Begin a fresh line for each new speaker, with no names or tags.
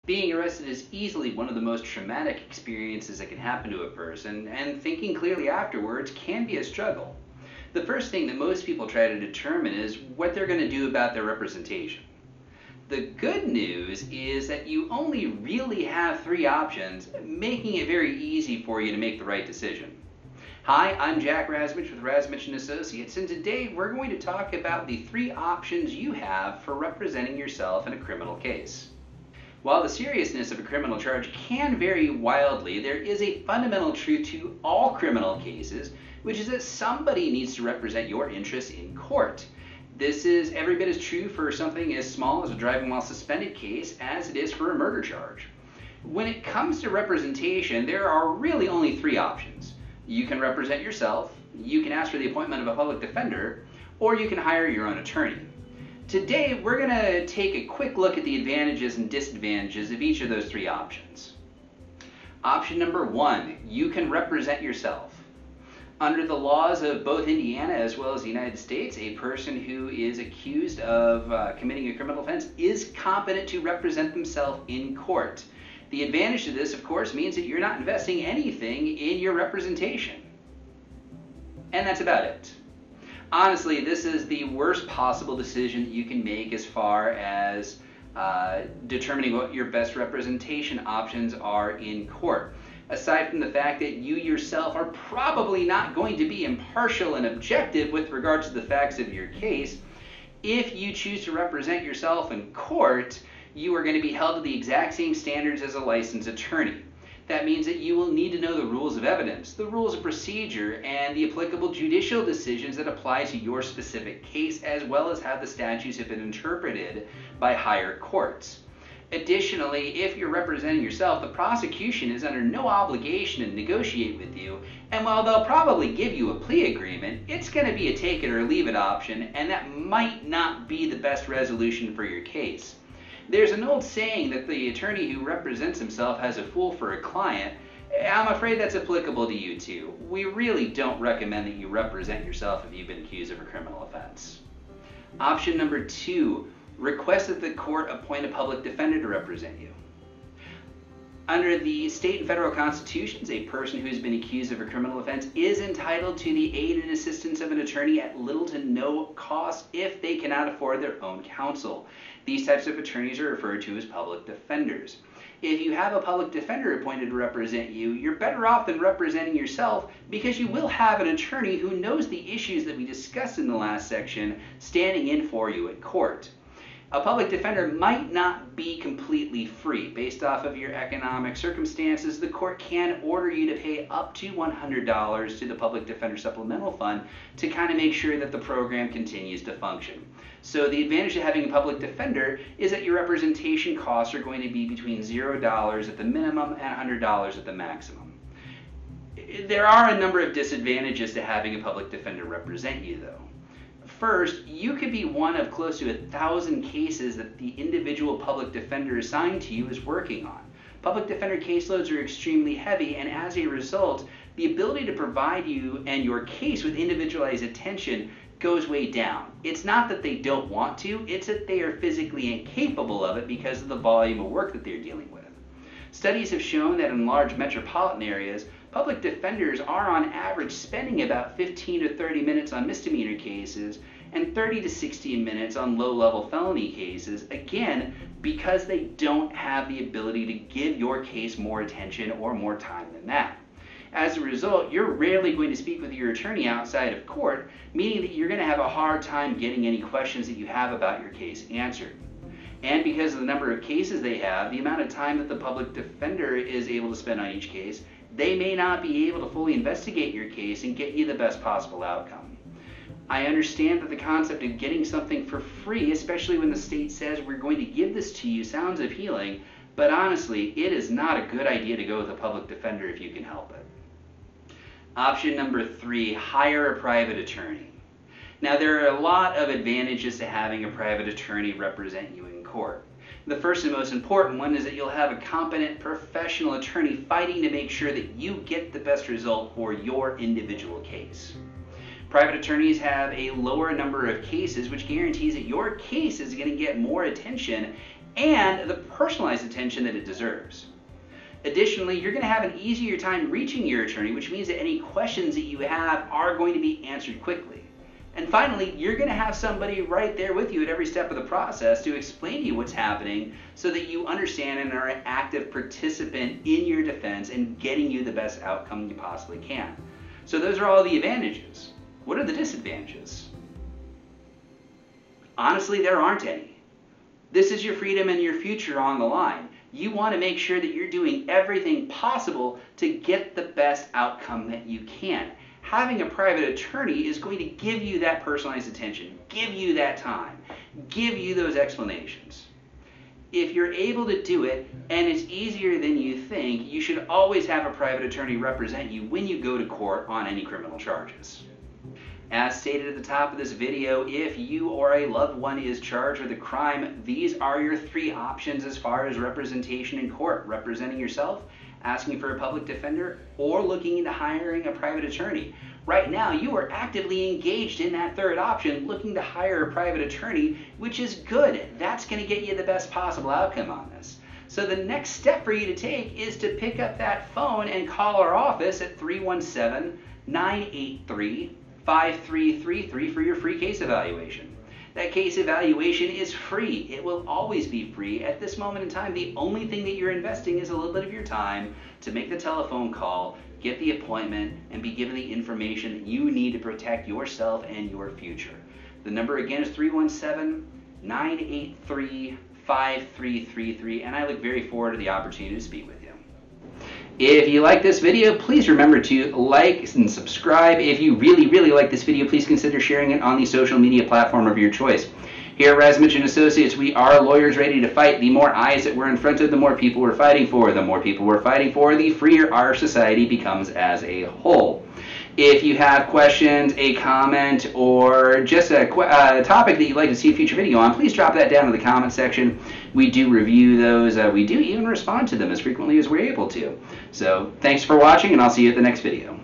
Being arrested is easily one of the most traumatic experiences that can happen to a person, and thinking clearly afterwards can be a struggle. The first thing that most people try to determine is what they're going to do about their representation. The good news is that you only really have three options, making it very easy for you to make the right decision. Hi, I'm John Razumich with Razumich Associates, and today we're going to talk about the three options you have for representing yourself in a criminal case. While the seriousness of a criminal charge can vary wildly, there is a fundamental truth to all criminal cases, which is that somebody needs to represent your interests in court. This is every bit as true for something as small as a driving while suspended case as it is for a murder charge. When it comes to representation, there are really only three options. You can represent yourself, you can ask for the appointment of a public defender, or you can hire your own attorney. Today, we're going to take a quick look at the advantages and disadvantages of each of those three options. Option number one, you can represent yourself. Under the laws of both Indiana as well as the United States, a person who is accused of committing a criminal offense is competent to represent themselves in court. The advantage to this, of course, means that you're not investing anything in your representation. And that's about it. Honestly, this is the worst possible decision that you can make as far as determining what your best representation options are in court. Aside from the fact that you yourself are probably not going to be impartial and objective with regards to the facts of your case, if you choose to represent yourself in court, you are going to be held to the exact same standards as a licensed attorney. That means that you will need to know the rules of evidence, the rules of procedure, and the applicable judicial decisions that apply to your specific case, as well as how the statutes have been interpreted by higher courts. Additionally, if you're representing yourself, the prosecution is under no obligation to negotiate with you, and while they'll probably give you a plea agreement, it's going to be a take it or leave it option, and that might not be the best resolution for your case. There's an old saying that the attorney who represents himself has a fool for a client. I'm afraid that's applicable to you too. We really don't recommend that you represent yourself if you've been accused of a criminal offense. Option number two, request that the court appoint a public defender to represent you. Under the state and federal constitutions, a person who's been accused of a criminal offense is entitled to the aid and assistance of an attorney at little to no cost if they cannot afford their own counsel. These types of attorneys are referred to as public defenders. If you have a public defender appointed to represent you, you're better off than representing yourself because you will have an attorney who knows the issues that we discussed in the last section standing in for you at court. A public defender might not be completely free. Based off of your economic circumstances, the court can order you to pay up to $100 to the Public Defender Supplemental Fund to kind of make sure that the program continues to function. So the advantage of having a public defender is that your representation costs are going to be between $0 at the minimum and $100 at the maximum. There are a number of disadvantages to having a public defender represent you, though. First, you could be one of close to 1,000 cases that the individual public defender assigned to you is working on. Public defender caseloads are extremely heavy, and as a result, the ability to provide you and your case with individualized attention goes way down. It's not that they don't want to, it's that they are physically incapable of it because of the volume of work that they're dealing with. Studies have shown that in large metropolitan areas, public defenders are on average spending about 15 to 30 minutes on misdemeanor cases and 30 to 60 minutes on low-level felony cases, again, because they don't have the ability to give your case more attention or more time than that. As a result, you're rarely going to speak with your attorney outside of court, meaning that you're going to have a hard time getting any questions that you have about your case answered. And because of the number of cases they have, the amount of time that the public defender is able to spend on each case, they may not be able to fully investigate your case and get you the best possible outcome. I understand that the concept of getting something for free, especially when the state says we're going to give this to you, sounds appealing, but honestly, it is not a good idea to go with a public defender if you can help it. Option number three, hire a private attorney. Now, there are a lot of advantages to having a private attorney represent you in court. The first and most important one is that you'll have a competent professional attorney fighting to make sure that you get the best result for your individual case. Private attorneys have a lower number of cases, which guarantees that your case is going to get more attention and the personalized attention that it deserves. Additionally, you're going to have an easier time reaching your attorney, which means that any questions that you have are going to be answered quickly. And finally, you're going to have somebody right there with you at every step of the process to explain to you what's happening so that you understand and are an active participant in your defense and getting you the best outcome you possibly can. So those are all the advantages. What are the disadvantages? Honestly, there aren't any. This is your freedom and your future on the line. You want to make sure that you're doing everything possible to get the best outcome that you can. Having a private attorney is going to give you that personalized attention, give you that time, give you those explanations. If you're able to do it and it's easier than you think, you should always have a private attorney represent you when you go to court on any criminal charges. As stated at the top of this video, if you or a loved one is charged with a crime, these are your three options as far as representation in court: representing yourself, asking for a public defender, or looking into hiring a private attorney. Right now, you are actively engaged in that third option, looking to hire a private attorney, which is good. That's going to get you the best possible outcome on this. So the next step for you to take is to pick up that phone and call our office at 317-983-5333 for your free case evaluation. That case evaluation is free. It will always be free. At this moment in time, the only thing that you're investing is a little bit of your time to make the telephone call, get the appointment, and be given the information that you need to protect yourself and your future. The number again is 317-983-5333, and I look very forward to the opportunity to speak with you. If you like this video, please remember to like and subscribe. If you really like this video, please consider sharing it on the social media platform of your choice. Here at Razumich Associates, we are lawyers ready to fight. The more eyes that we're in front of, the more people we're fighting for. The more people we're fighting for, the freer our society becomes as a whole. If you have questions, a comment, or just a topic that you'd like to see a future video on, please drop that down in the comment section. We do review those. We do even respond to them as frequently as we're able to. So thanks for watching, and I'll see you at the next video.